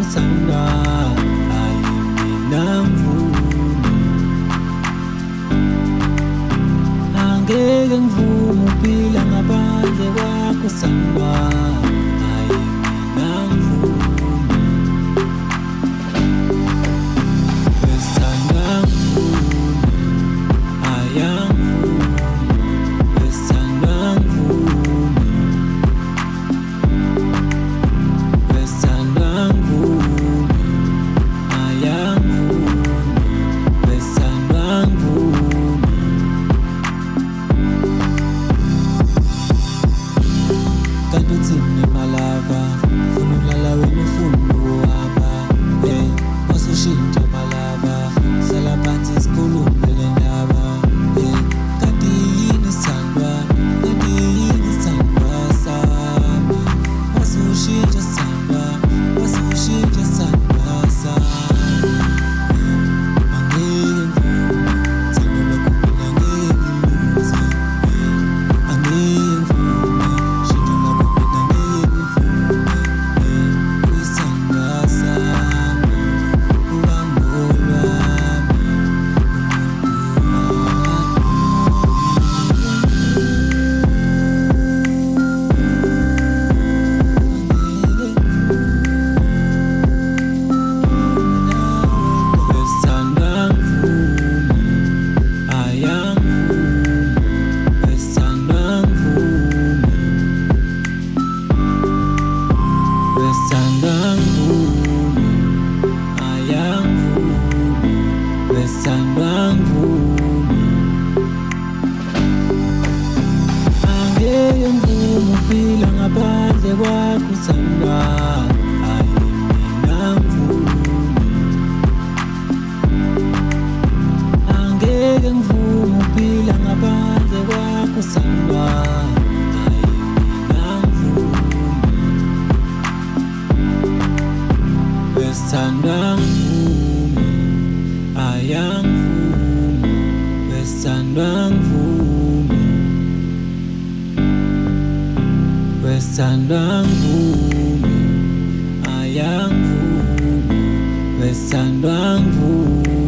kuthandwa ayinamvume, angeke ngivume ukuphila ngaphandle kwakho thandwa ayinamvume, wesithandwa ngivume ayangvume, wesithandwa ngivume, wesithandwa ngivume ayangvume, wesithandwa ngivume. Kanti uthini malava, funa ukulala wena ufuna ukuhamba, wasushintsha malava, hlala phansi sikhulume le ndaba, kanti yini sithandwa, kanti yini sithandwa sami, wasushintsha sithandwa, wasushintsha sithandwa sami, angeke ngivume, thando lwakho mina angeke ngiluze, angeke ngivume, shintsho lwakho mina angeke ngivume, uyisithandwa sami, ubambo lwami, wesithandwa ngivume ayangvume, wesithandwa ngivume, wesithandwa ngivume ayangvume, wesithandwa ngivume, angeke ngivume ukuphila ngaphandle kwakho thandwa ayinamvume, angeke ngivume ukuphila ngaphandle kwakho thandwa ayinamvume, wesithandwa ngivume ayangvume, wesithandwa ngivume, wesithandwa ngivume ayangvume, wesithandwa ngivume.